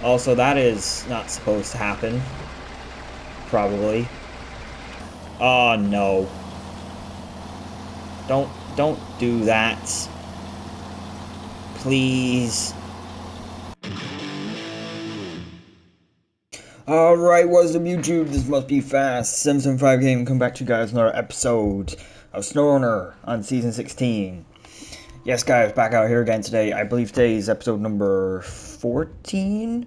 Also, that is not supposed to happen. Probably. Oh, no. Don't do that. Please. Alright, what's up YouTube? This must be fast. 775 Game, come back to you guys another episode of SNOWRUNNER on Season 16. Yes guys, back out here again today. I believe today is episode number 14?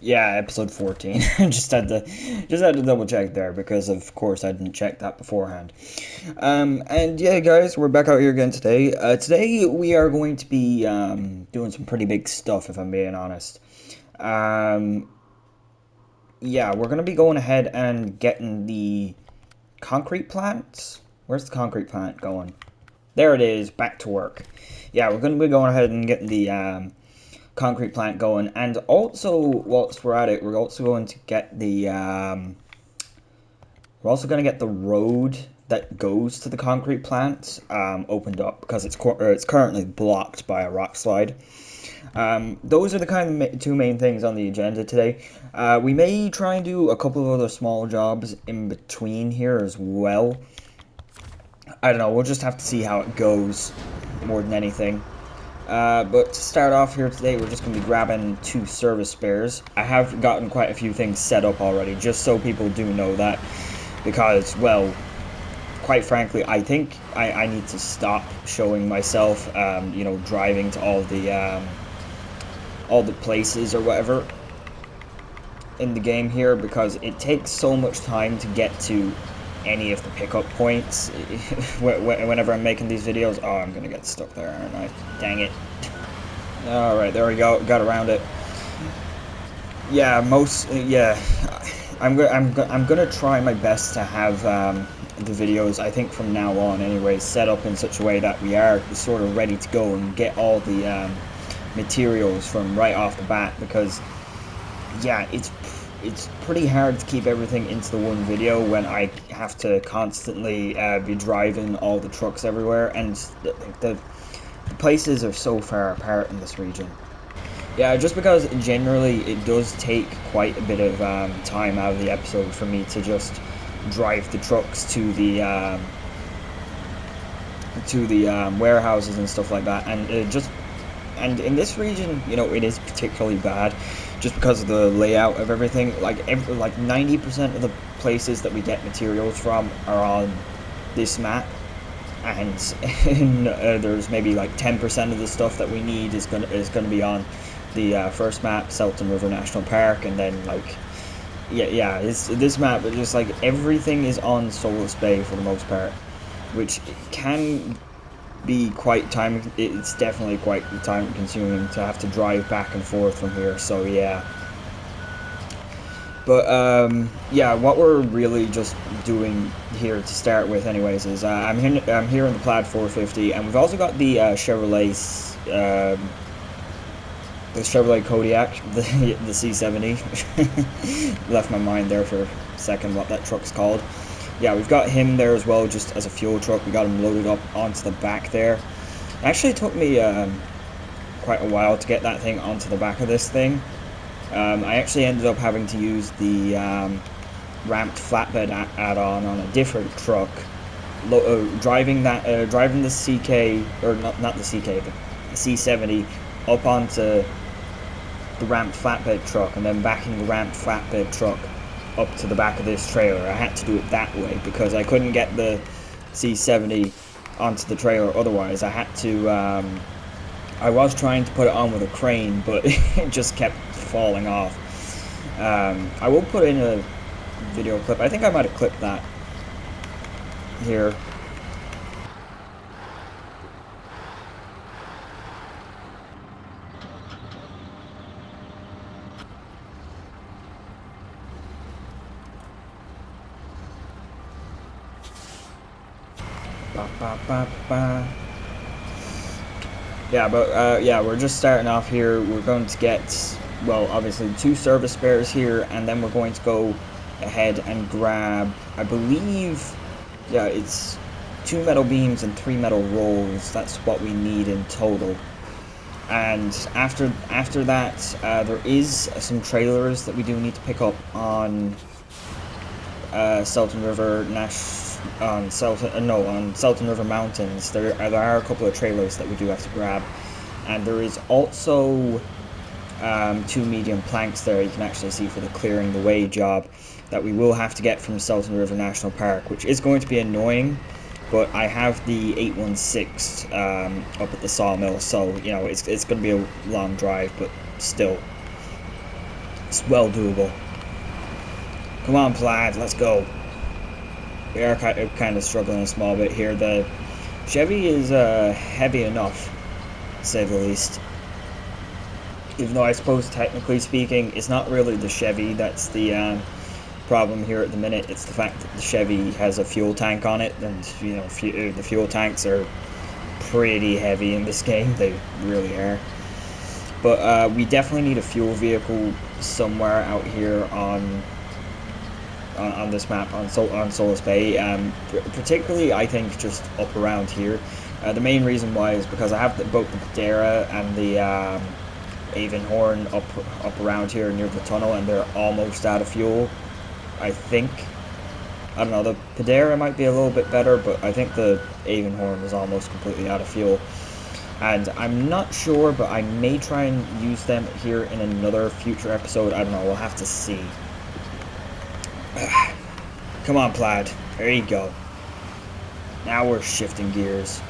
Yeah, episode 14. just had to double check there because of course I didn't check that beforehand. And yeah guys, we're back out here again today. Today we are going to be doing some pretty big stuff if I'm being honest. Yeah, we're going to be going ahead and getting the concrete plant. Where's the concrete plant going? There it is, back to work. Yeah, we're going to be going ahead and getting the concrete plant going. And also, whilst we're at it, we're also going to get the road that goes to the concrete plant opened up because it's currently blocked by a rock slide. Those are the kind of two main things on the agenda today. We may try and do a couple of other small jobs in between here as well. I don't know, we'll just have to see how it goes more than anything. But to start off here today, we're just going to be grabbing 2 service spares. I have gotten quite a few things set up already, just so people do know that. Because, well, quite frankly, I think I need to stop showing myself, you know, driving to all the places or whatever in the game here, because it takes so much time to get to any of the pickup points whenever I'm making these videos. Oh, I'm gonna get stuck there, aren't I? Dang it. Alright, there we go, got around it. Yeah, I'm gonna try my best to have the videos, I think from now on anyway, set up in such a way that we are sort of ready to go and get all the materials from right off the bat, because yeah, it's pretty hard to keep everything into the one video when I have to constantly be driving all the trucks everywhere, and the places are so far apart in this region. Yeah, just because generally it does take quite a bit of time out of the episode for me to just drive the trucks to the warehouses and stuff like that, and in this region, you know, it is particularly bad, just because of the layout of everything. Like 90% of the places that we get materials from are on this map, and there's maybe like 10% of the stuff that we need is gonna be on the first map, Selten River National Park, and then like this map, just like everything is on Solace Bay for the most part, which can be quite it's definitely quite time consuming to have to drive back and forth from here, so yeah. But yeah, what we're really just doing here to start with anyways is I'm here in the Plad 450, and we've also got the Chevrolet Kodiak, the C70. Left my mind there for a second what that truck's called. Yeah, we've got him there as well, just as a fuel truck. We got him loaded up onto the back there. It actually took me quite a while to get that thing onto the back of this thing. I actually ended up having to use the ramped flatbed add-on on a different truck, driving the CK, or not the CK, the C70 up onto the ramped flatbed truck, and then backing the ramped flatbed truck up to the back of this trailer. I had to do it that way because I couldn't get the C70 onto the trailer otherwise. I had to I was trying to put it on with a crane, but it just kept falling off. I will put in a video clip. I think I might have clipped that here. Yeah, but yeah, we're just starting off here. We're going to get, well, obviously 2 service spares here, and then we're going to go ahead and grab, I believe, yeah, it's 2 metal beams and 3 metal rolls. That's what we need in total. And after that, there is some trailers that we do need to pick up on Selten River on Selten River Mountains. There are a couple of trailers that we do have to grab, and there is also 2 medium planks there you can actually see for the clearing the way job that we will have to get from Selten River National Park, which is going to be annoying. But I have the 816 up at the Sawmill, so you know it's going to be a long drive, but still, it's well doable. Come on, Plad, let's go. We are kind of struggling a small bit here. The Chevy is heavy enough, to say the least. Even though I suppose, technically speaking, it's not really the Chevy that's the problem here at the minute. It's the fact that the Chevy has a fuel tank on it, and you know the fuel tanks are pretty heavy in this game. They really are. But we definitely need a fuel vehicle somewhere out here on this map on Solace Bay. Particularly, I think just up around here. The main reason why is because I have both the Padera and the Avonhorn up around here near the tunnel, and they're almost out of fuel. I think. I don't know, the Padera might be a little bit better, but I think the Avonhorn is almost completely out of fuel. And I'm not sure, but I may try and use them here in another future episode. I don't know, we'll have to see. Come on, Plad. There you go. Now we're shifting gears.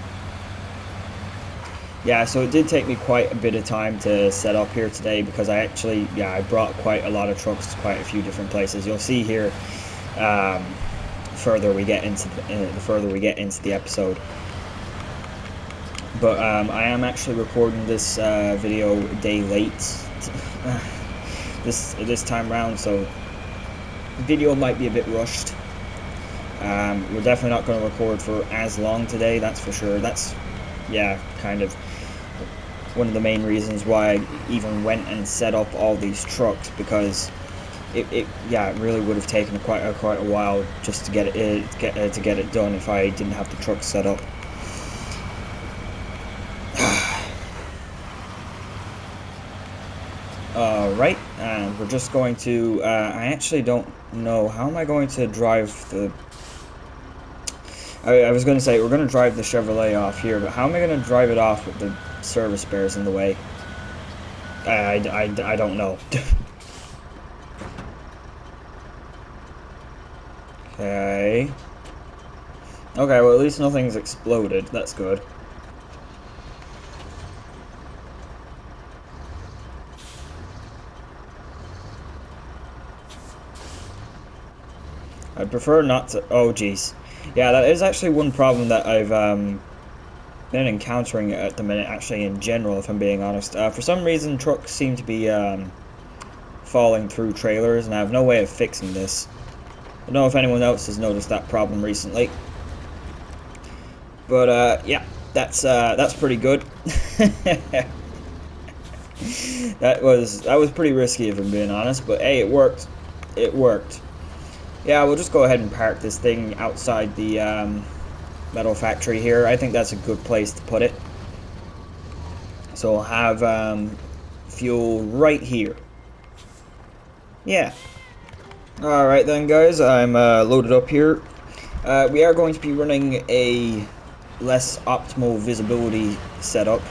Yeah, so it did take me quite a bit of time to set up here today because I brought quite a lot of trucks to quite a few different places. You'll see here, the further we get into the episode. But I am actually recording this video a day late this time round, so the video might be a bit rushed. We're definitely not going to record for as long today, that's for sure. That's kind of one of the main reasons why I even went and set up all these trucks, because it really would have taken quite a while just to get it done if I didn't have the trucks set up. Alright, and we're just going to I actually don't know how am I going to drive the I was going to say we're going to drive the Chevrolet off here, but how am I going to drive it off with the service spares in the way? I don't know. Okay, well at least nothing's exploded, that's good. I prefer not to, oh jeez. Yeah, that is actually one problem that I've been encountering at the minute, actually, in general, if I'm being honest. For some reason, trucks seem to be falling through trailers, and I have no way of fixing this. I don't know if anyone else has noticed that problem recently. But, yeah, that's pretty good. That was pretty risky, if I'm being honest, but hey, it worked. It worked. Yeah, we'll just go ahead and park this thing outside the metal factory here. I think that's a good place to put it. So we'll have fuel right here. Yeah. Alright then, guys, I'm loaded up here. We are going to be running a less optimal visibility setup,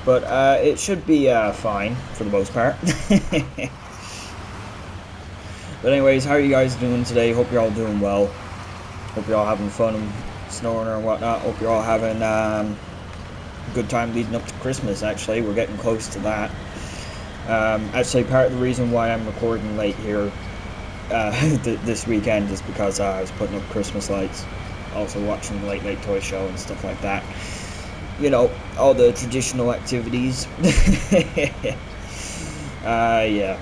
but it should be fine for the most part. But anyways, how are you guys doing today? Hope you're all doing well. Hope you're all having fun and SNOWRUNNER and whatnot. Hope you're all having a good time leading up to Christmas, actually. We're getting close to that. Actually, part of the reason why I'm recording late here this weekend is because I was putting up Christmas lights. Also watching the Late Toy Show and stuff like that. You know, all the traditional activities. Yeah.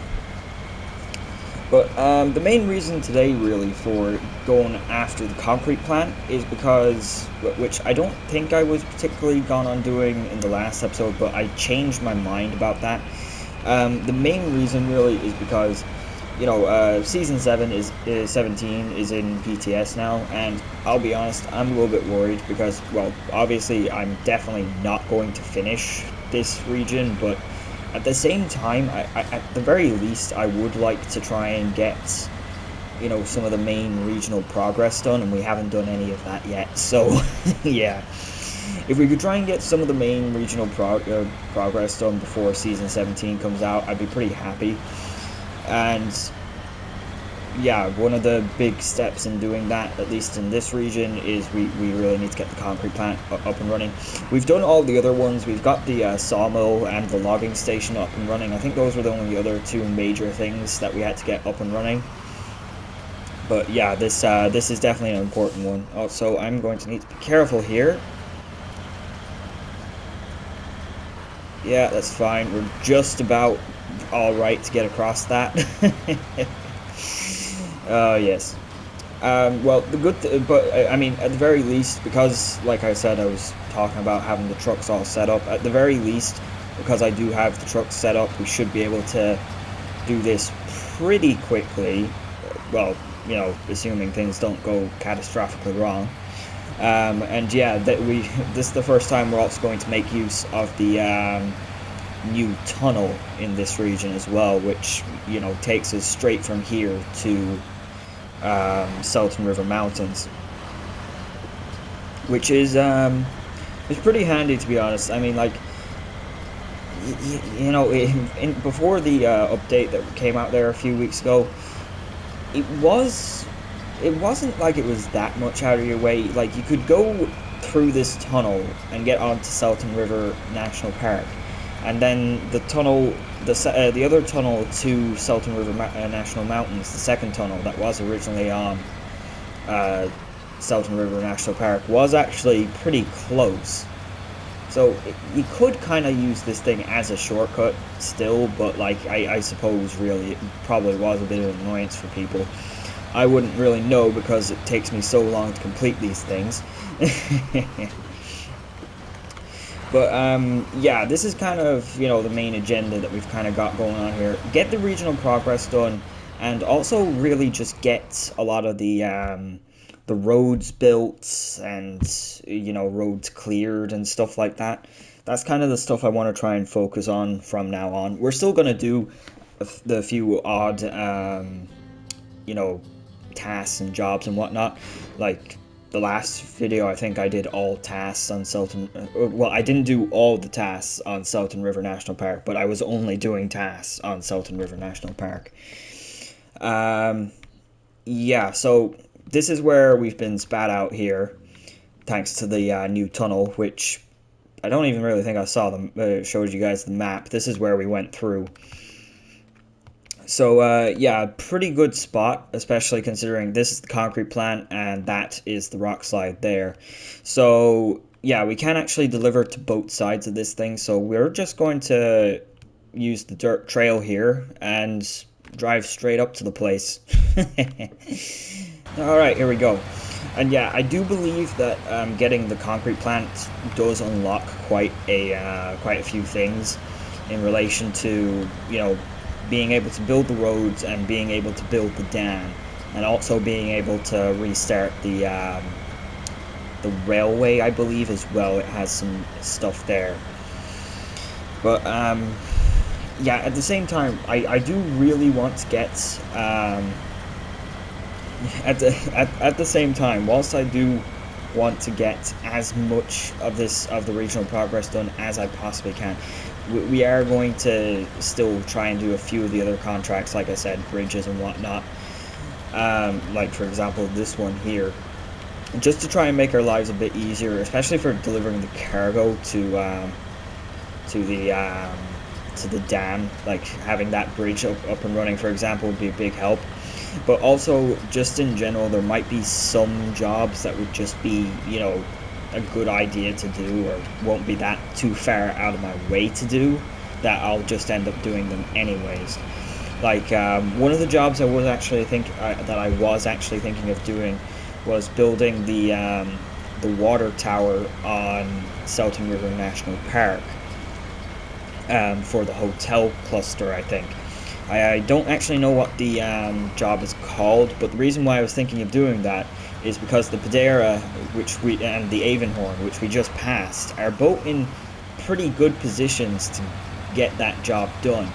But the main reason today, really, for going after the concrete plant is because, which I don't think I was particularly gone on doing in the last episode, but I changed my mind about that. The main reason, really, is because, you know, Season 17 is in PTS now, and I'll be honest, I'm a little bit worried because, well, obviously, I'm definitely not going to finish this region, but at the same time, at the very least, I would like to try and get, you know, some of the main regional progress done, and we haven't done any of that yet. So, yeah, if we could try and get some of the main regional progress done before Season 17 comes out, I'd be pretty happy. And yeah, one of the big steps in doing that, at least in this region, is we really need to get the concrete plant up and running. We've done all the other ones. We've got the sawmill and the logging station up and running. I think those were the only other two major things that we had to get up and running. But yeah, this is definitely an important one. Also, I'm going to need to be careful here. Yeah, that's fine. We're just about all right to get across that. Yes. Well, but I mean, at the very least, because, like I said, I was talking about having the trucks all set up. At the very least, because I do have the trucks set up, we should be able to do this pretty quickly. Well, you know, assuming things don't go catastrophically wrong. And yeah, this is the first time we're also going to make use of the new tunnel in this region as well, which, you know, takes us straight from here to Selten River Mountains, which is it's pretty handy, to be honest. I mean, like, you know, before the update that came out there a few weeks ago, it wasn't like it was that much out of your way. Like, you could go through this tunnel and get onto Selten River National Park, and then the tunnel, the other tunnel to Selten River National Mountains, the second tunnel that was originally on Selten River National Park, was actually pretty close. So you could kind of use this thing as a shortcut still, but like I suppose really it probably was a bit of an annoyance for people. I wouldn't really know because it takes me so long to complete these things. But yeah, this is kind of, you know, the main agenda that we've kind of got going on here. Get the regional progress done, and also really just get a lot of the roads built and, you know, roads cleared and stuff like that. That's kind of the stuff I want to try and focus on from now on. We're still going to do the few odd, you know, tasks and jobs and whatnot. Like the last video, I think I did all tasks on Selten. Well, I didn't do all the tasks on Selten River National Park, but I was only doing tasks on Selten River National Park. Yeah, so this is where we've been spat out here, thanks to the new tunnel, which I don't even really think I saw them. Showed you guys the map. This is where we went through. So yeah, pretty good spot, especially considering this is the concrete plant and that is the Rockslide there. So yeah, we can actually deliver to both sides of this thing. So we're just going to use the dirt trail here and drive straight up to the place. Alright, here we go. And yeah, I do believe that getting the concrete plant does unlock quite a few things in relation to, you know, being able to build the roads and being able to build the dam, and also being able to restart the railway, I believe, as well. It has some stuff there. But yeah, at the same time, I do really want to get at the same time, whilst I do want to get as much of the regional progress done as I possibly can, we are going to still try and do a few of the other contracts, like I said, bridges and whatnot. Like for example, this one here, just to try and make our lives a bit easier, especially for delivering the cargo to the dam. Like having that bridge up and running, for example, would be a big help. But also, just in general, there might be some jobs that would just be, you know, a good idea to do, or won't be that too far out of my way to do, that I'll just end up doing them anyways. Like one of the jobs I was actually thinking of doing was building the water tower on Selten River National Park for the hotel cluster, I think. I don't actually know what the job is called, but the reason why I was thinking of doing that is because the Padera, and the Avonhorn, which we just passed, are both in pretty good positions to get that job done.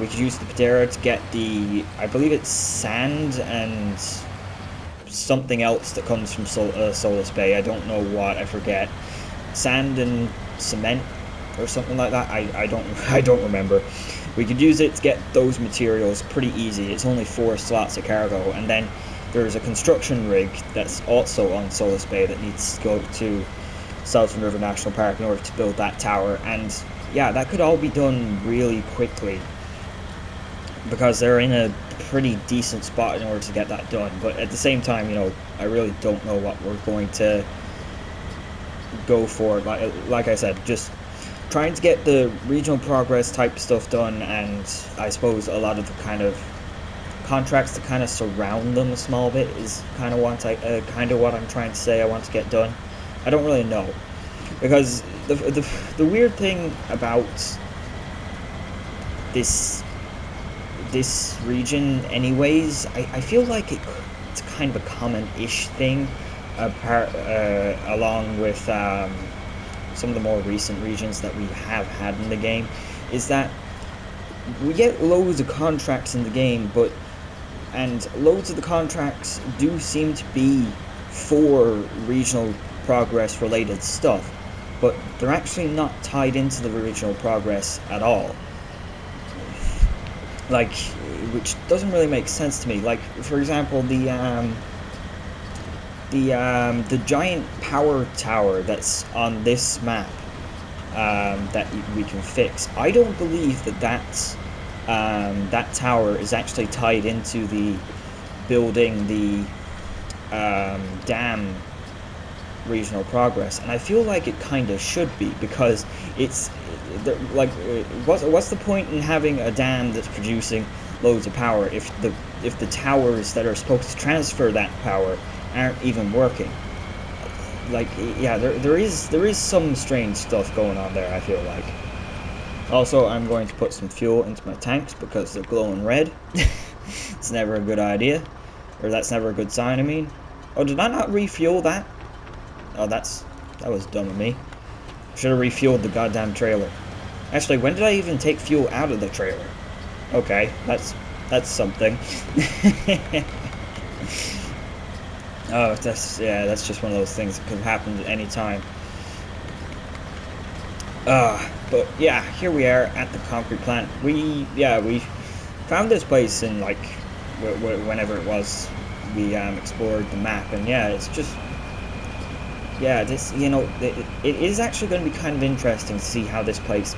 We could use the Patera to get the, I believe it's sand and something else that comes from Solace Bay. I don't know what, I forget. Sand and cement or something like that. I don't remember. We could use it to get those materials pretty easy. It's only 4 slots of cargo, and then there's a construction rig that's also on Solace Bay that needs to go to Selten River National Park in order to build that tower. And yeah, that could all be done really quickly because they're in a pretty decent spot in order to get that done. But at the same time, you know, I really don't know what we're going to go for. Like I said, just trying to get the regional progress type stuff done, and I suppose a lot of the kind of contracts to kind of surround them a small bit is kind of what I'm trying to say I want to get done. I don't really know, because the weird thing about this region anyways, I feel like it's kind of a common-ish thing along with some of the more recent regions that we have had in the game, is that we get loads of contracts in the game, and loads of the contracts do seem to be for regional progress related stuff, but they're actually not tied into the regional progress at all. Like, which doesn't really make sense to me. Like, for example, the giant power tower that's on this map that we can fix. I don't believe that tower is actually tied into the building the dam regional progress, and I feel like it kind of should be, because it's like, what's the point in having a dam that's producing loads of power if the towers that are supposed to transfer that power aren't even working? Like, yeah, there is some strange stuff going on there, I feel like. Also, I'm going to put some fuel into my tanks because they're glowing red. It's never a good idea, or that's never a good sign, I mean. Oh, did I not refuel that? Oh, that was dumb of me. Should have refueled the goddamn trailer. Actually, when did I even take fuel out of the trailer? Okay, that's something. Oh, that's just one of those things that could happen at any time. But yeah, here we are at the concrete plant. We found this place in, like, whenever it was we explored the map, and yeah, it's just, yeah, this, you know, it is actually going to be kind of interesting to see how this place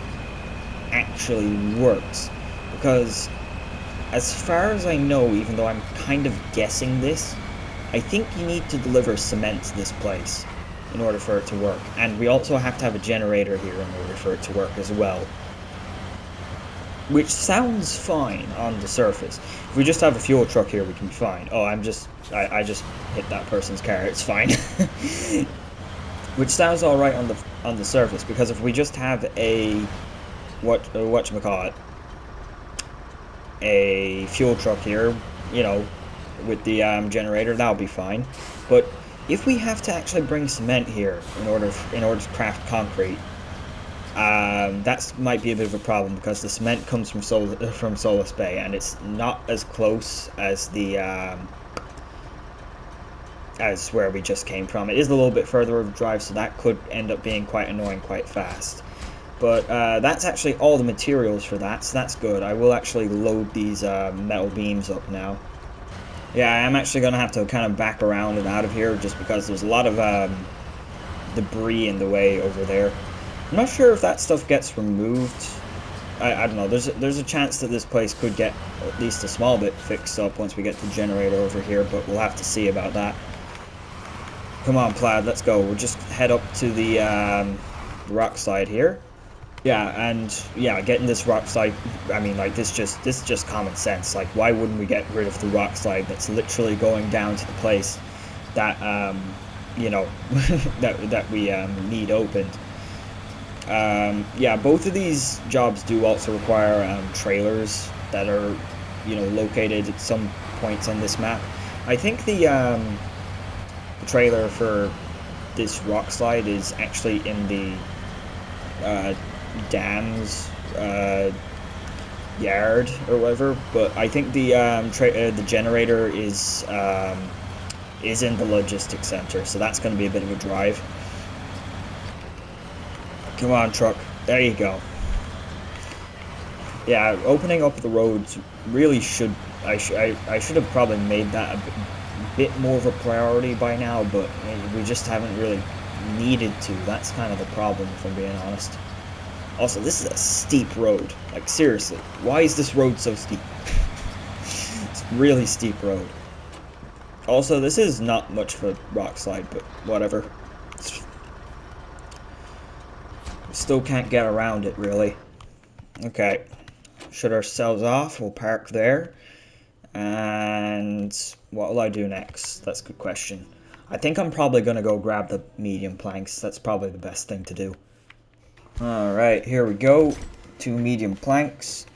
actually works, because as far as I know, even though I'm kind of guessing this, I think you need to deliver cement to this place in order for it to work, and we also have to have a generator here in order for it to work as well, which sounds fine on the surface. If we just have a fuel truck here, we can be fine. Oh, I just hit that person's car, it's fine. Which sounds alright on the surface, because if we just have a whatchamacallit, a fuel truck here, you know, with the generator, that'll be fine. But if we have to actually bring cement here in order to craft concrete, that might be a bit of a problem, because the cement comes from Solace Bay, and it's not as close as the as where we just came from. It is a little bit further of a drive, so that could end up being quite annoying quite fast. But that's actually all the materials for that, so that's good. I will actually load these metal beams up now. Yeah, I'm actually going to have to kind of back around and out of here, just because there's a lot of debris in the way over there. I'm not sure if that stuff gets removed. I don't know. There's a chance that this place could get at least a small bit fixed up once we get the generator over here, but we'll have to see about that. Come on, Plad, let's go. We'll just head up to the Rockslide here. Yeah, and yeah, getting this Rockslide, I mean, like, this is just common sense. Like, why wouldn't we get rid of the Rockslide that's literally going down to the place that you know, that we need opened? Yeah, both of these jobs do also require trailers that are, you know, located at some points on this map. I think the trailer for this Rockslide is actually in the dam's yard or whatever. But I think the generator is in the logistics center, so that's going to be a bit of a drive. Come on, truck. There you go. Yeah, opening up the roads really should. I should have probably made that a bit more of a priority by now, but we just haven't really needed to. That's kind of the problem, if I'm being honest. Also, this is a steep road. Like, seriously, why is this road so steep? It's a really steep road. Also, this is not much of a Rockslide, but whatever. Still can't get around it, really. Okay. Shut ourselves off. We'll park there. And what will I do next? That's a good question. I think I'm probably going to go grab the medium planks. That's probably the best thing to do. Alright, here we go. 2 medium planks.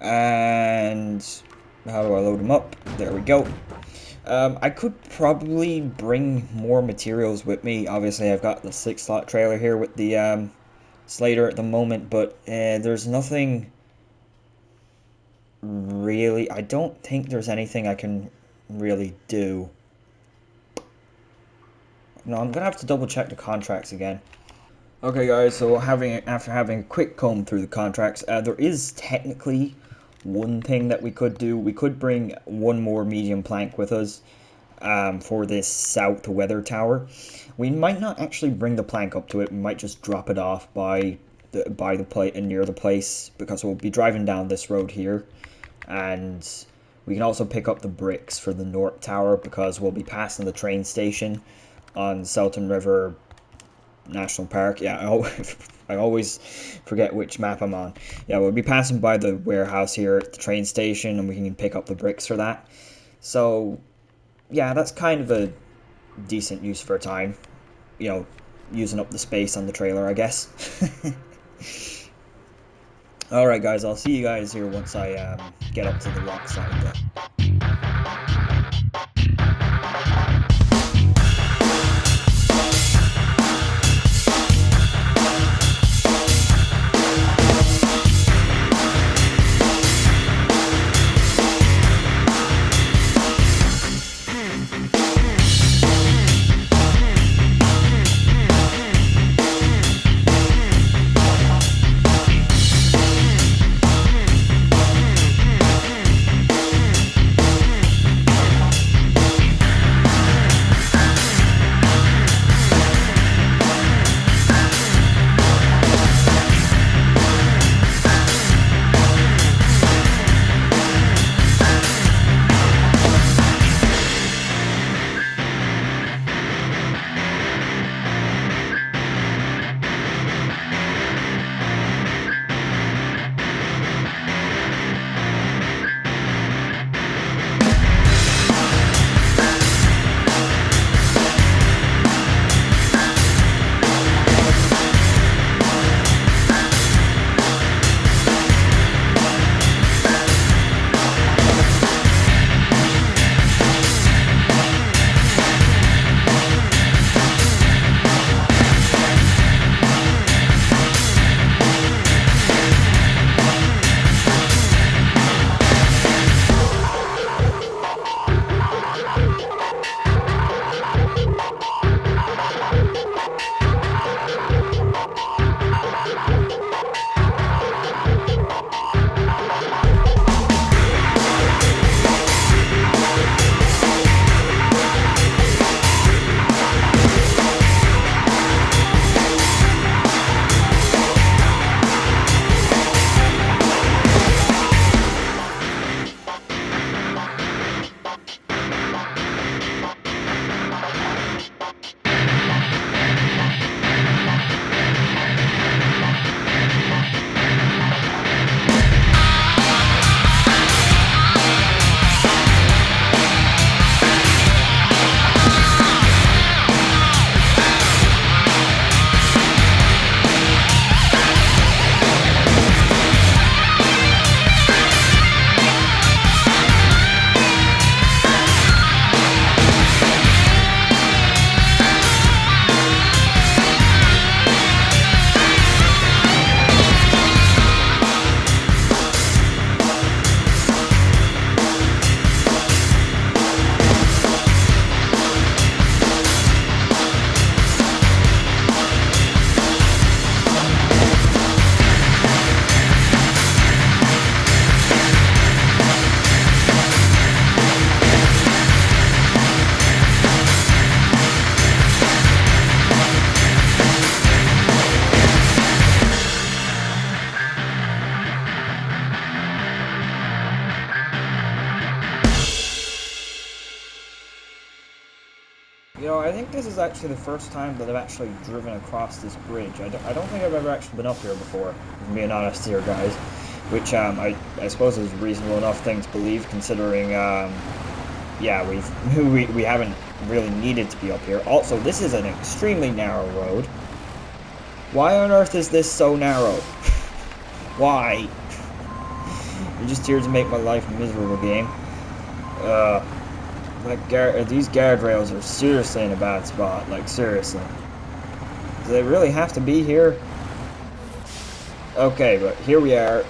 And how do I load them up? There we go. I could probably bring more materials with me. Obviously, I've got the 6-slot trailer here with the Sleiter at the moment, but there's nothing really. I don't think there's anything I can really do. No, I'm gonna have to double check the contracts again. Okay, guys. So after having a quick comb through the contracts, there is technically one thing that we could do. We could bring one more medium plank with us for this south weather tower. We might not actually bring the plank up to it. We might just drop it off by the plate and near the place, because we'll be driving down this road here, and we can also pick up the bricks for the north tower because we'll be passing the train station on Selten River National Park. Yeah, I always forget which map I'm on. Yeah, we'll be passing by the warehouse here at the train station, and we can pick up the bricks for that. So, yeah, that's kind of a decent use of our time. You know, using up the space on the trailer, I guess. Alright, guys, I'll see you guys here once I get up to the Rockslide bit. You know, I think this is actually the first time that I've actually driven across this bridge. I don't think I've ever actually been up here before, if I'm being honest here, guys. Which, I suppose is a reasonable enough thing to believe, considering, yeah, we haven't really needed to be up here. Also, this is an extremely narrow road. Why on earth is this so narrow? Why? You're just here to make my life miserable, game. These guardrails are seriously in a bad spot. Like, seriously. Do they really have to be here? Okay, but here we are.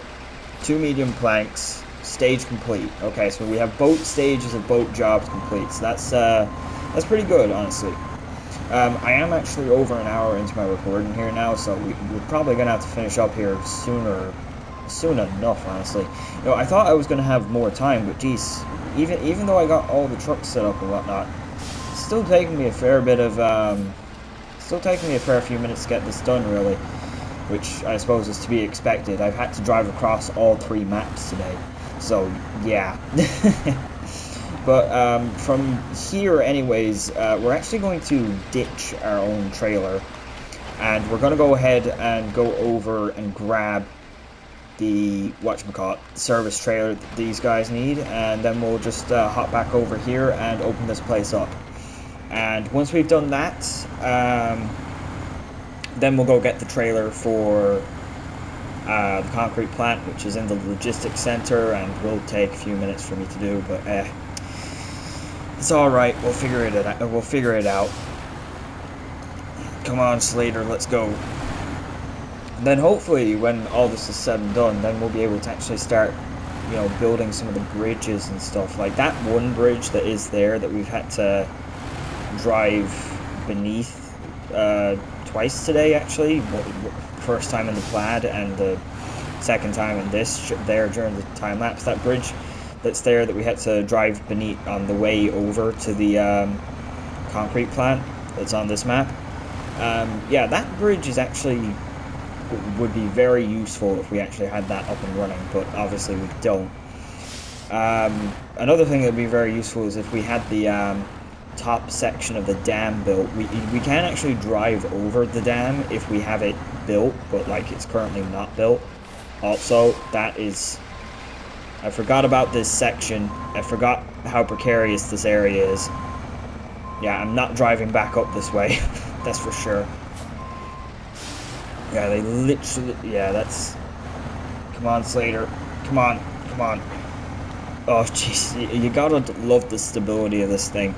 2 medium planks. Stage complete. Okay, so we have both stages of both jobs complete. So that's pretty good, honestly. I am actually over an hour into my recording here now, so we're probably gonna have to finish up here soon enough, honestly. You know, I thought I was gonna have more time, but geez, even though I got all the trucks set up and whatnot, it's still taking me a fair few minutes to get this done, really, which I suppose is to be expected. I've had to drive across all 3 maps today, so yeah. But from here, anyways, we're actually going to ditch our own trailer, and we're going to go ahead and go over and grab the whatchamacallit service trailer that these guys need, and then we'll just hop back over here and open this place up. And once we've done that, then we'll go get the trailer for the concrete plant, which is in the logistics center, and will take a few minutes for me to do, but it's alright, we'll figure it out. Come on, Sleiter, let's go. And then hopefully, when all this is said and done, then we'll be able to actually start, you know, building some of the bridges and stuff. Like that one bridge that is there that we've had to drive beneath twice today, actually. First time in the Plad and the second time in this there during the time lapse. That bridge that's there that we had to drive beneath on the way over to the concrete plant that's on this map. Yeah, that bridge is actually would be very useful if we actually had that up and running, but obviously we don't. Another thing that would be very useful is if we had the top section of the dam built. We can actually drive over the dam if we have it built, but like it's currently not built. Also, that is, I forgot about this section. I forgot how precarious this area is. Yeah, I'm not driving back up this way. That's for sure. Yeah, they literally, yeah, that's, come on, Sleiter, come on. Oh, jeez, you gotta love the stability of this thing.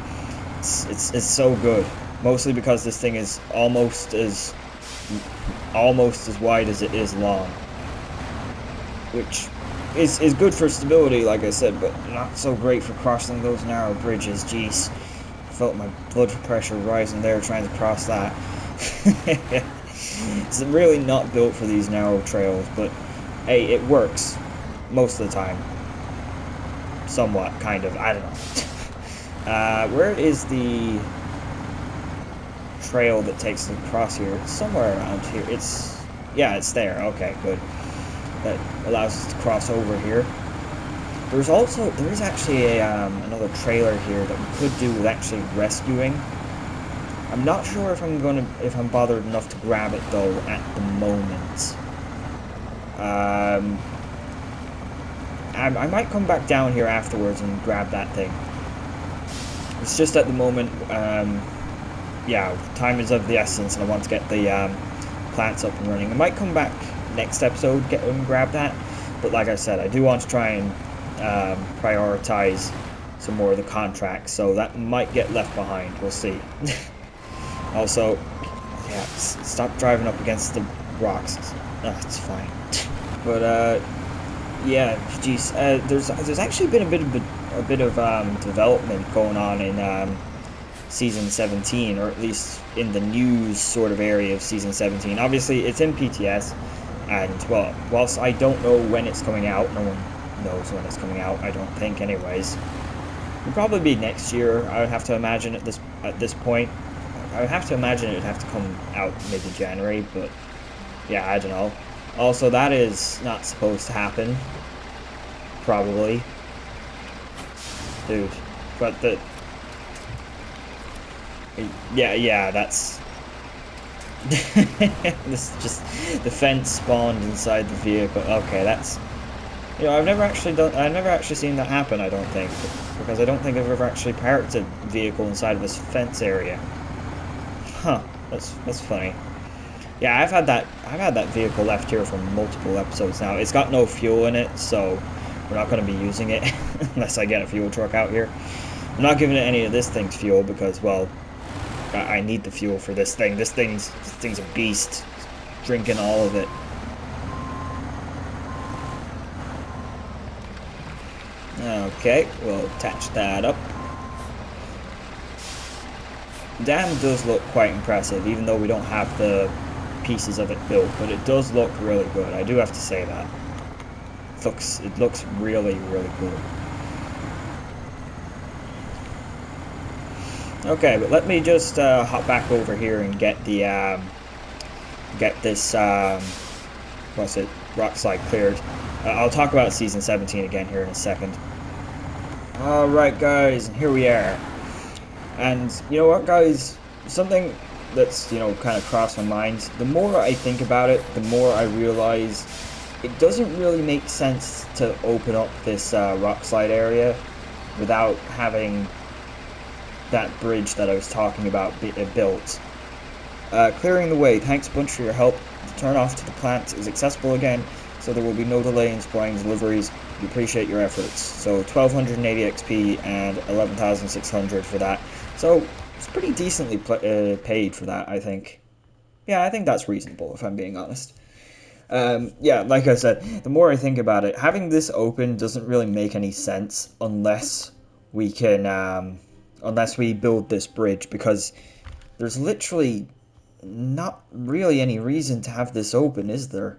It's so good, mostly because this thing is almost as wide as it is long, which is good for stability, like I said, but not so great for crossing those narrow bridges. Jeez, I felt my blood pressure rising there trying to cross that. It's really not built for these narrow trails, but hey, it works most of the time. Somewhat, kind of, I don't know. Where is the trail that takes us across here? It's somewhere around here. Yeah, it's there. Okay, good. That allows us to cross over here. There is actually another trailer here that we could do with actually rescuing. I'm not sure if I'm bothered enough to grab it though at the moment. I might come back down here afterwards and grab that thing. It's just at the moment, yeah, time is of the essence, and I want to get the plants up and running. I might come back next episode and grab that, but like I said, I do want to try and prioritize some more of the contracts, so that might get left behind. We'll see. Also, yeah, stop driving up against the rocks. Oh, it's fine. But yeah, geez, there's actually been a bit of development going on in season 17, or at least in the news sort of area of season 17. Obviously, it's in PTS, and well, whilst I don't know when it's coming out, no one knows when it's coming out. I don't think, anyways. It'll probably be next year. I would have to imagine at this point. I would have to imagine it would have to come out maybe January, but yeah, I don't know. Also, that is not supposed to happen. Probably. Dude. But Yeah, that's... This just... The fence spawned inside the vehicle. Okay, that's... You know, I've never actually seen that happen, I don't think. Because I don't think I've ever actually parked a vehicle inside of this fence area. Huh, that's funny. Yeah, I've had that vehicle left here for multiple episodes now. It's got no fuel in it, so we're not going to be using it unless I get a fuel truck out here. I'm not giving it any of this thing's fuel because, well, I need the fuel for this thing. This thing's a beast. It's drinking all of it. Okay, we'll attach that up. The dam does look quite impressive, even though we don't have the pieces of it built, but it does look really good. I do have to say that. It looks really, really cool. Okay, but let me just hop back over here and get the get this what's it, Rockslide cleared. I'll talk about season 17 again here in a second. All right, guys, here we are. And you know what, guys? Something that's, you know, kind of crossed my mind. The more I think about it, the more I realize it doesn't really make sense to open up this Rockslide area without having that bridge that I was talking about built. Clearing the way. Thanks a bunch for your help. The turn off to the plant is accessible again, so there will be no delay in supplying deliveries. We appreciate your efforts. So 1280 XP and 11,600 for that. So it's pretty decently paid for that, I think. Yeah, I think that's reasonable, if I'm being honest. Yeah, like I said, the more I think about it, having this open doesn't really make any sense unless we can, unless we build this bridge, because there's literally not really any reason to have this open, is there?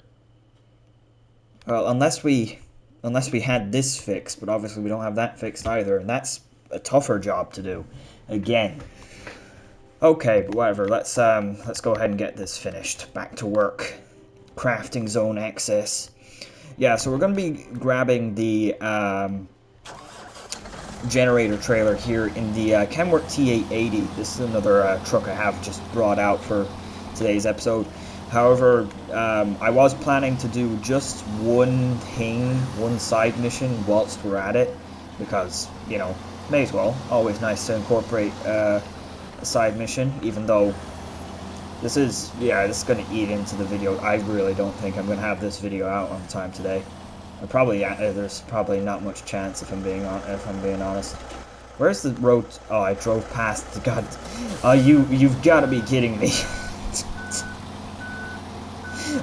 Well, unless we had this fixed, but obviously we don't have that fixed either, and that's a tougher job to do. Again. Okay, but whatever. Let's go ahead and get this finished. Back to work. Crafting zone access. Yeah, so we're gonna be grabbing the generator trailer here in the Kenworth T880. This is another truck I have just brought out for today's episode. However, I was planning to do just one side mission whilst we're at it, because, you know, may as well. Always nice to incorporate a side mission, even though this is going to eat into the video. I really don't think I'm going to have this video out on time today. There's probably not much chance, if I'm being honest. Where's the road? Oh, I drove past. God, you've got to be kidding me.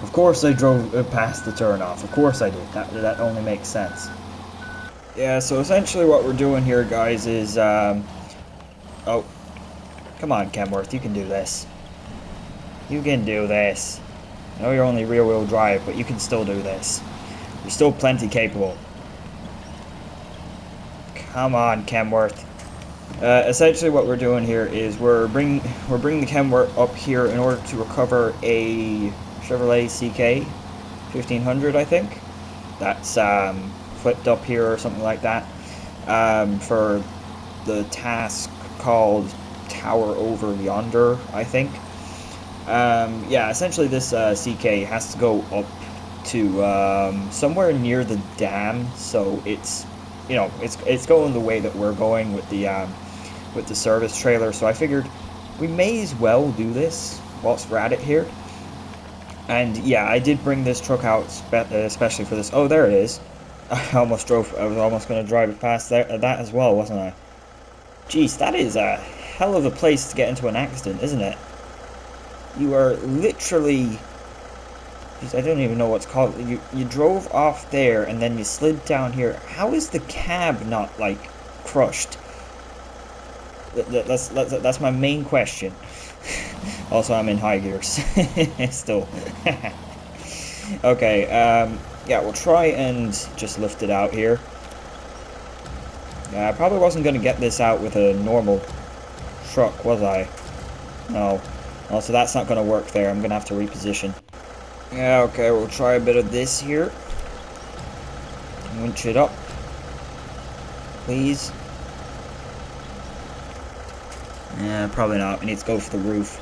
Of course I drove past the turnoff. Of course I did. That only makes sense. Yeah, so essentially what we're doing here, guys, is oh, come on, Kenworth, you can do this. You can do this. I know you're only rear-wheel drive, but you can still do this. You're still plenty capable. Come on, Kenworth. Essentially what we're doing here is we're bringing the Kenworth up here in order to recover a Chevrolet CK15000, I think. That's flipped up here or something like that, for the task called Tower Over Yonder, I think. Yeah, essentially this CK has to go up to somewhere near the dam, so it's, you know, it's going the way that we're going with the service trailer. So I figured we may as well do this whilst we're at it here. And yeah, I did bring this truck out especially for this. Oh, there it is. I was almost going to drive it past that as well, wasn't I? Jeez, that is a hell of a place to get into an accident, isn't it? You are literally... I don't even know what's called. You drove off there and then you slid down here. How is the cab not, like, crushed? That's my main question. Also, I'm in high gears. Still. Okay, yeah, we'll try and just lift it out here. I probably wasn't going to get this out with a normal truck, was I? No. Also, that's not going to work there. I'm going to have to reposition. Yeah, okay, we'll try a bit of this here. Winch it up. Please. Yeah, probably not. We need to go for the roof.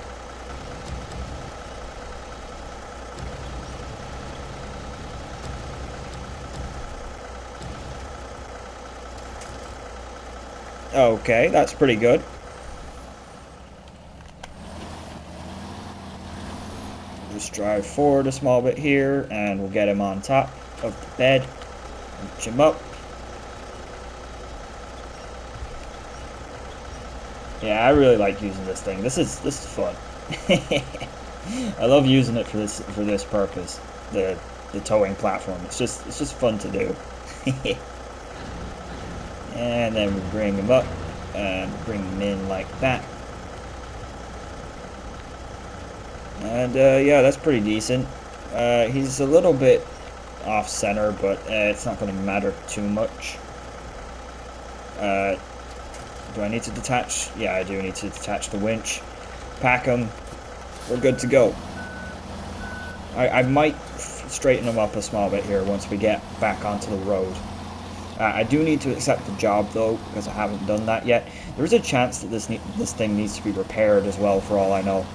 Okay, that's pretty good. Just drive forward a small bit here, and we'll get him on top of the bed. Reach him up. Yeah, I really like using this thing. This is fun. I love using it for this purpose. The towing platform. It's just fun to do. And then we bring him up and bring him in like that. And yeah, that's pretty decent. He's a little bit off center, but it's not going to matter too much. Do I need to detach? Yeah, I do need to detach the winch. Pack him. We're good to go. I might straighten him up a small bit here once we get back onto the road. I do need to accept the job though, because I haven't done that yet. There's a chance that this thing needs to be repaired as well, for all I know.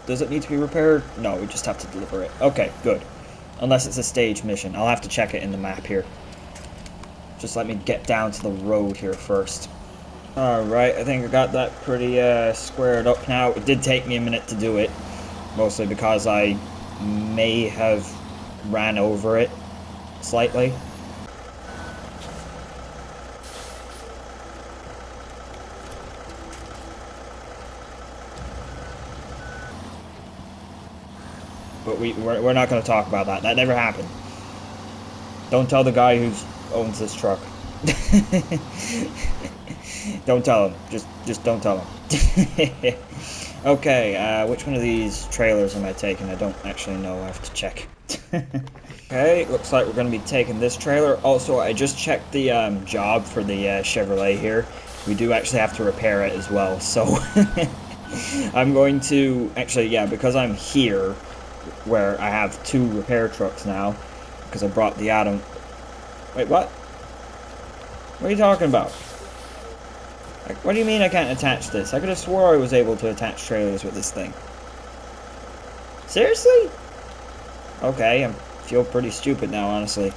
Does it need to be repaired? No, we just have to deliver it. Okay, good. Unless it's a stage mission. I'll have to check it in the map here. Just let me get down to the road here first. Alright, I think I got that pretty squared up now. It did take me a minute to do it. Mostly because I may have ran over it slightly. But we're not going to talk about that. That never happened. Don't tell the guy who owns this truck. Don't tell him. Just don't tell him. Okay, which one of these trailers am I taking? I don't actually know. I have to check. Okay, looks like we're going to be taking this trailer. Also, I just checked the job for the Chevrolet here. We do actually have to repair it as well. So I'm going to actually, yeah, because I'm here where I have 2 repair trucks now, because I brought the Adam. Wait, what? What are you talking about? Like, what do you mean I can't attach this? I could have swore I was able to attach trailers with this thing. Seriously? Okay, I feel pretty stupid now, honestly.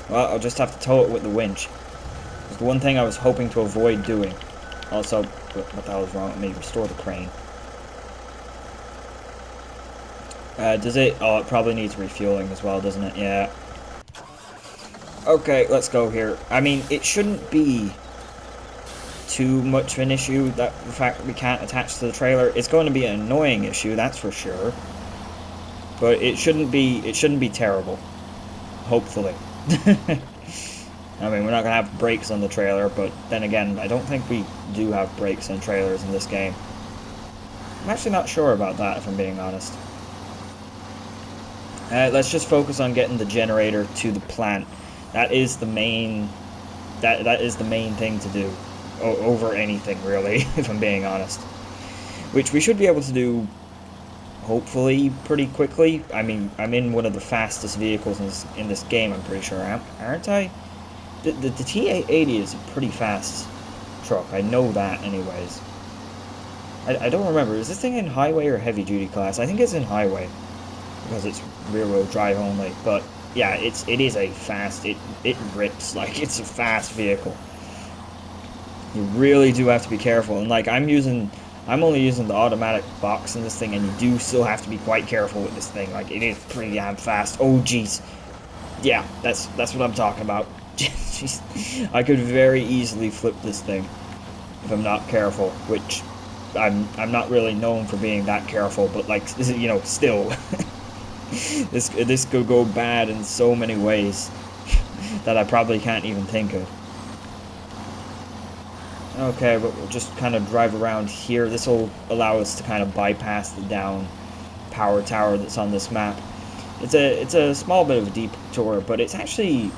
Well, I'll just have to tow it with the winch. It's the one thing I was hoping to avoid doing. Also, what the hell is wrong with me? Restore the crane. Does it? Oh, it probably needs refueling as well, doesn't it? Yeah. Okay, let's go here. I mean, it shouldn't be too much of an issue, that the fact that we can't attach to the trailer. It's going to be an annoying issue, that's for sure. But it shouldn't be terrible. Hopefully. I mean, we're not going to have brakes on the trailer, but then again, I don't think we do have brakes on trailers in this game. I'm actually not sure about that, if I'm being honest. Let's just focus on getting the generator to the plant. That is the main that is the main thing to do over anything, really, if I'm being honest. Which we should be able to do, hopefully, pretty quickly. I mean, I'm in one of the fastest vehicles in this game, I'm pretty sure, aren't I? The T880 is a pretty fast truck. I know that, anyways. I don't remember. Is this thing in highway or heavy duty class? I think it's in highway, because it's rear-wheel drive only. But yeah, it is a fast. It rips. Like, it's a fast vehicle. You really do have to be careful. And like, I'm only using the automatic box in this thing, and you do still have to be quite careful with this thing. Like, it is pretty damn fast. Oh jeez. Yeah, that's what I'm talking about. Jeez. I could very easily flip this thing if I'm not careful, which I'm not really known for being that careful, but like, you know, still. This could go bad in so many ways that I probably can't even think of. Okay, but we'll just kind of drive around here. This will allow us to kind of bypass the down power tower that's on this map. It's a small bit of a detour, but it's actually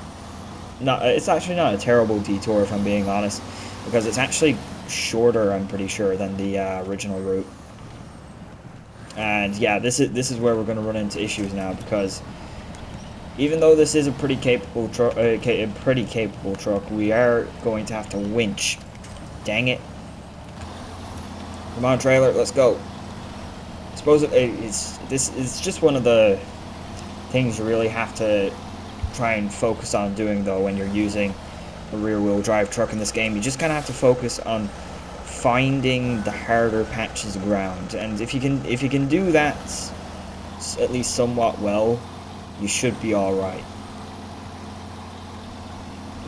not a terrible detour, if I'm being honest, because it's actually shorter, I'm pretty sure, than the original route. And yeah, this is where we're going to run into issues now, because even though this is a pretty capable truck, we are going to have to winch Dang it. Come on, trailer, let's go. I suppose this is just one of the things you really have to try and focus on doing, though, when you're using a rear-wheel drive truck in this game. You just kind of have to focus on finding the harder patches of ground, and if you can do that at least somewhat well, you should be all right.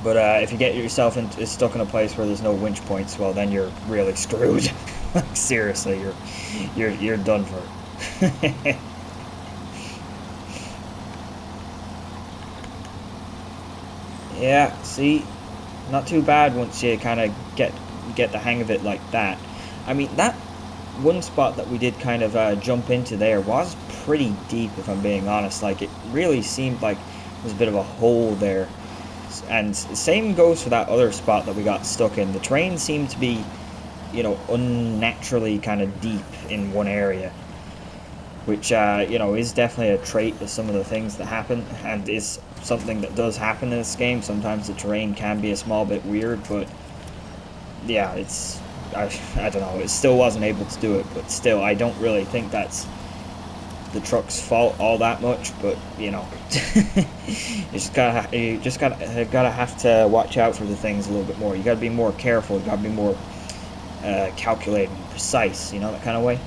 But if you get yourself stuck in a place where there's no winch points, well, then you're really screwed. Like, seriously, you're done for. Yeah, see, not too bad once you kind of get the hang of it like that. I mean, that one spot that we did kind of jump into there was pretty deep, if I'm being honest. Like, it really seemed like there was a bit of a hole there. And same goes for that other spot that we got stuck in. The terrain seemed to be, you know, unnaturally kind of deep in one area, which, you know, is definitely a trait of some of the things that happen, and is something that does happen in this game. Sometimes the terrain can be a small bit weird, but yeah, I don't know, it still wasn't able to do it, but still, I don't really think that's the truck's fault all that much, but, you know, you just gotta have to watch out for the things a little bit more. You gotta be more careful, you gotta be more calculating, precise, you know, that kind of way.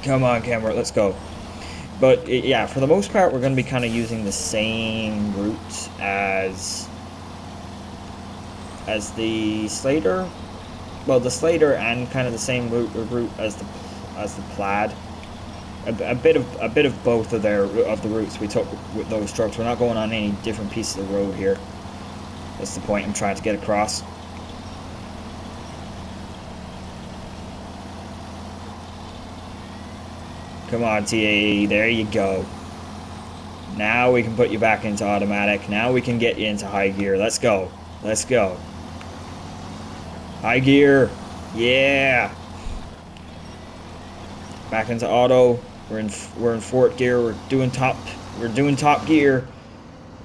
Come on, Kenworth, let's go. But yeah, for the most part, we're going to be kind of using the same route as the Sleiter. Well, the Sleiter, and kind of the same route as the Plad. A bit of both of the routes we took with those trucks. We're not going on any different pieces of road here. That's the point I'm trying to get across. Come on, T880, there you go. Now we can put you back into automatic. Now we can get you into high gear. Let's go. Let's go. High gear. Yeah. Back into auto. We're in fourth gear. We're doing top gear.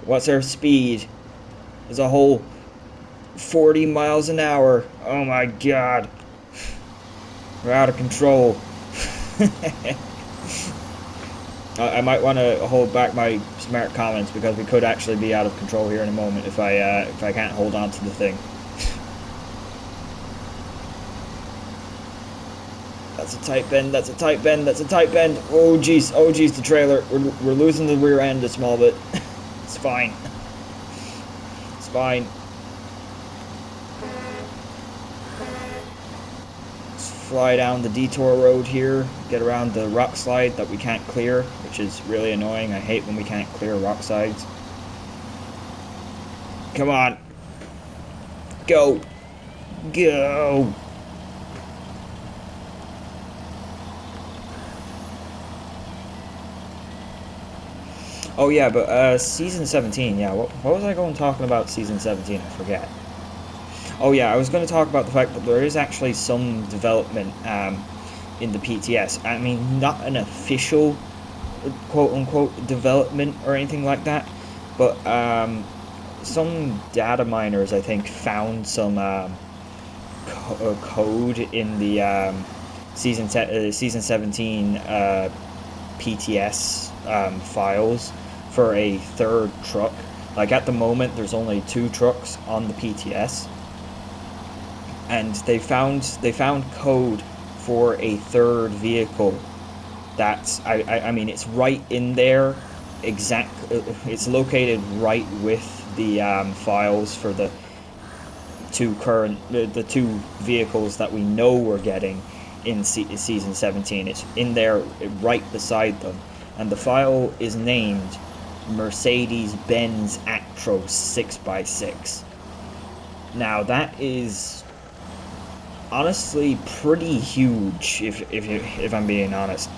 What's our speed? There's a whole 40 miles an hour. Oh my god. We're out of control. I might want to hold back my smart comments, because we could actually be out of control here in a moment if I can't hold on to the thing. That's a tight bend. That's a tight bend. That's a tight bend. Oh jeez. Oh jeez. The trailer. We're losing the rear end a small bit. It's fine. It's fine. Fly down the detour road here, get around the Rockslide that we can't clear, which is really annoying. I hate when we can't clear Rocksides. Come on. Go. Go. Oh yeah, but Season 17, yeah, what was I going talking about Season 17? I forget. Oh yeah, I was going to talk about the fact that there is actually some development in the PTS. I mean, not an official quote-unquote development or anything like that, but some data miners, I think, found some code in the Season 17 PTS files for a third truck. Like, at the moment, there's only 2 trucks on the PTS. And they found code for a third vehicle. That's I mean, it's right in there. It's located right with the files for the two vehicles that we know we're getting in Season 17. It's in there right beside them, and the file is named Mercedes-Benz Actros 6x6. Now that is honestly pretty huge, if I'm being honest.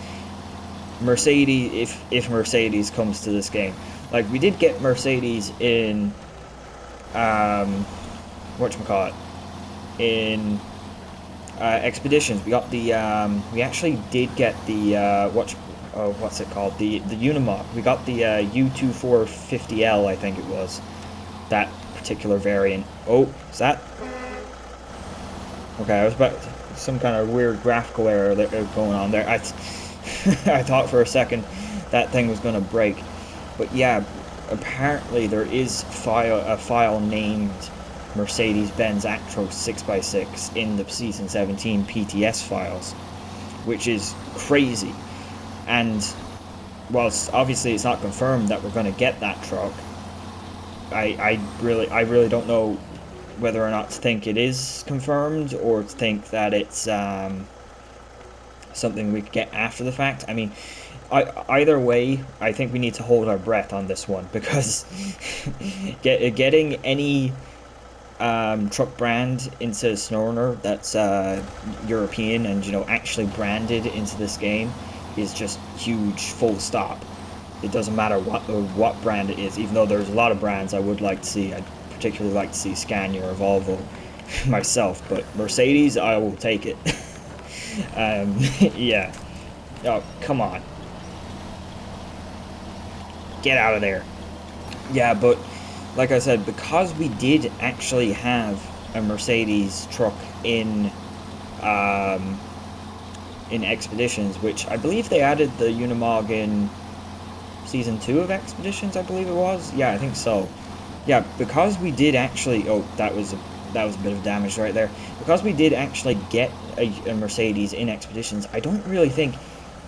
Mercedes, if Mercedes comes to this game, like, we did get Mercedes in whatchamacallit, in Expeditions. We got the we actually did get the oh, what's it called? The Unimog. We got the U2450L, I think it was. That particular variant. Oh, is that? Okay, I was about some kind of weird graphical error that going on there. I thought for a second that thing was gonna break, but yeah, apparently there is a file named Mercedes-Benz Actros 6x6 in the Season 17 PTS files, which is crazy. And whilst obviously it's not confirmed that we're going to get that truck, I really don't know whether or not to think it is confirmed or to think that it's something we could get after the fact. I mean, either way, I think we need to hold our breath on this one, because getting any truck brand into SNOWRUNNER that's European and, you know, actually branded into this game is just huge, full stop. It doesn't matter what brand it is, even though there's a lot of brands I would like to see. I'd particularly like to see Scania or Volvo myself, but Mercedes, I will take it. Yeah. Oh, come on. Get out of there. Yeah, but like I said, because we did actually have a Mercedes truck in Expeditions, which I believe they added the Unimog in Season 2 of Expeditions, I believe it was. Yeah, I think so. Yeah, because we did actually... Oh, that was a bit of damage right there. Because we did actually get a Mercedes in Expeditions, I don't really think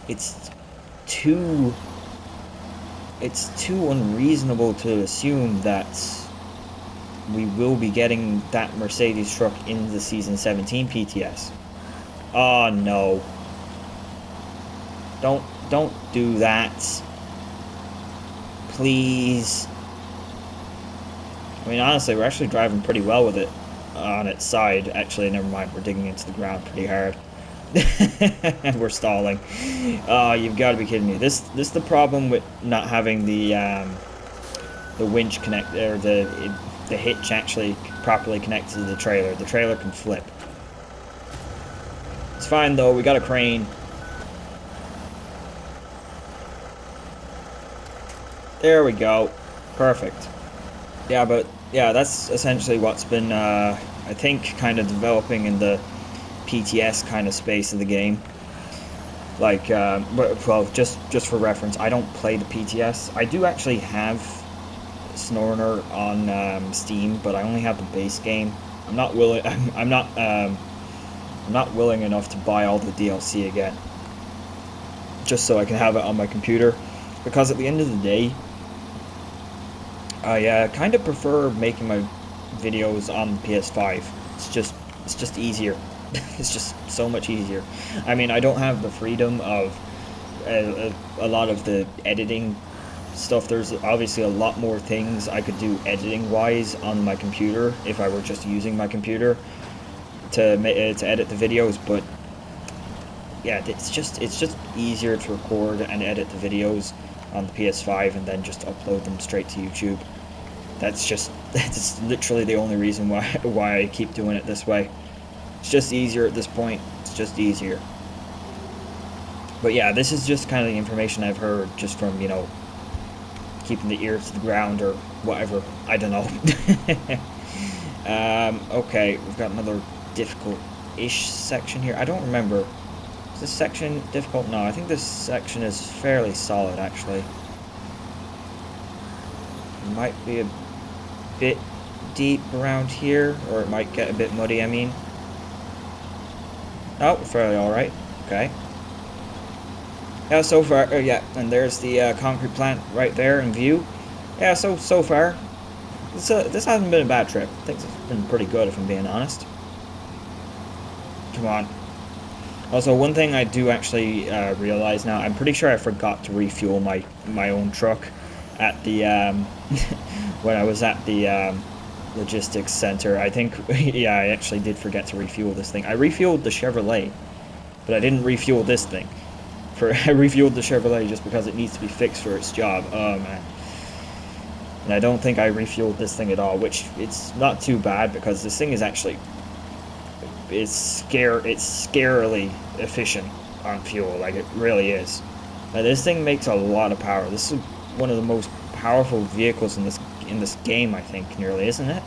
it's too unreasonable to assume that we will be getting that Mercedes truck in the Season 17 PTS. Oh no. Don't do that. Please. I mean, honestly, we're actually driving pretty well with it on its side. Actually, never mind, we're digging into the ground pretty hard. And we're stalling. Oh, you've got to be kidding me. This is the problem with not having the winch connect, or the hitch actually properly connected to the trailer. The trailer can flip. It's fine though, we got a crane. There we go. Perfect. Yeah, but yeah, that's essentially what's been I think kind of developing in the PTS kind of space of the game. Like, well, just for reference, I don't play the PTS. I do actually have SNOWRUNNER on Steam, but I only have the base game. I'm not willing. I'm not willing enough to buy all the DLC again, just so I can have it on my computer. Because at the end of the day, I kind of prefer making my videos on the PS5. It's just easier. It's just so much easier. I mean, I don't have the freedom of a lot of the editing stuff. There's obviously a lot more things I could do editing wise on my computer if I were just using my computer to edit the videos, but yeah, it's just easier to record and edit the videos on the PS5 and then just upload them straight to YouTube. That's literally the only reason why I keep doing it this way. It's just easier at this point. It's just easier. But yeah, this is just kind of the information I've heard just from, you know, keeping the ear to the ground or whatever. I don't know. Okay, we've got another difficult-ish section here. I don't remember. Is this section difficult? No, I think this section is fairly solid, actually. It might be a bit deep around here, or it might get a bit muddy, I mean. Oh, fairly alright. Okay. Yeah, so far, yeah, and there's the concrete plant right there in view. Yeah, so far, this hasn't been a bad trip. I think it's been pretty good, if I'm being honest. Come on. Also, one thing I do actually realize now, I'm pretty sure I forgot to refuel my own truck at the when I was at the logistics center. I think, yeah, I actually did forget to refuel this thing. I refueled the Chevrolet, but I didn't refuel this thing. I refueled the Chevrolet just because it needs to be fixed for its job. Oh man. And I don't think I refueled this thing at all, which it's not too bad because this thing is actually it's scarily efficient on fuel, like it really is. This thing makes a lot of power. This is one of the most powerful vehicles in this game, I think, nearly, isn't it?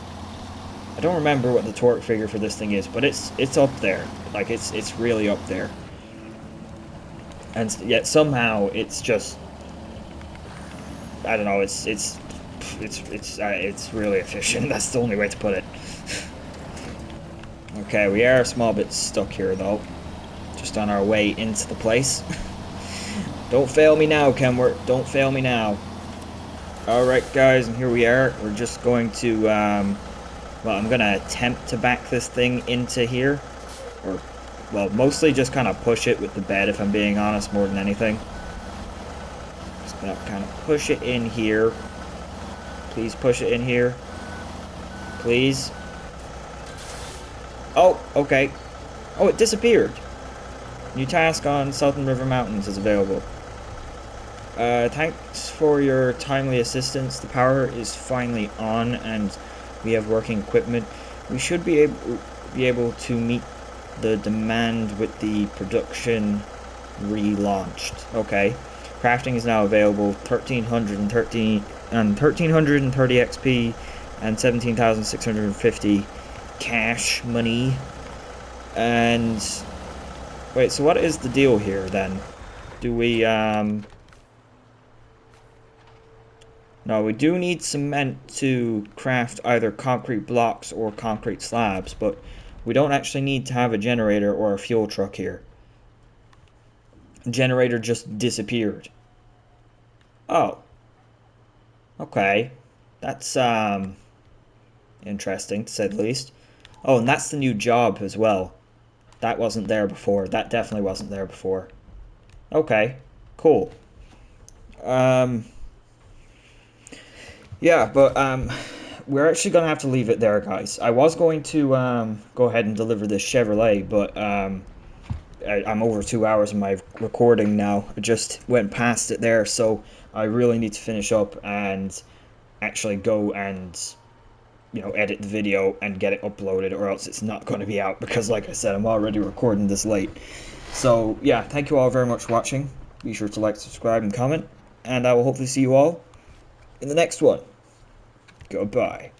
I don't remember what the torque figure for this thing is, but it's up there. Like it's really up there. And yet somehow it's just, I don't know. It's really efficient. That's the only way to put it. Okay, we are a small bit stuck here though. Just on our way into the place. Don't fail me now, Kenworth. Don't fail me now. Alright guys, and here we are. We're just going to, well, I'm going to attempt to back this thing into here. Or, well, mostly just kind of push it with the bed, if I'm being honest, more than anything. Just going to kind of push it in here. Please push it in here. Please. Oh, okay. Oh, it disappeared. New task on Selten River Mountains is available. Thanks for your timely assistance. The power is finally on and we have working equipment. We should be able to meet the demand with the production relaunched. Okay. Crafting is now available. 1330 XP and 17,650 cash money. And wait, so what is the deal here then? Do we no, we do need cement to craft either concrete blocks or concrete slabs, but we don't actually need to have a generator or a fuel truck here. The generator just disappeared. Oh. Okay. That's interesting to say the least. Oh, and that's the new job as well. That wasn't there before. That definitely wasn't there before. Okay. Cool. Yeah, but we're actually gonna have to leave it there, guys. I was going to go ahead and deliver this Chevrolet, but I'm over 2 hours in my recording now. I just went past it there, so I really need to finish up and actually go and, you know, edit the video and get it uploaded, or else it's not going to be out because, like I said, I'm already recording this late. So yeah, thank you all very much for watching. Be sure to like, subscribe, and comment, and I will hopefully see you all in the next one. Goodbye.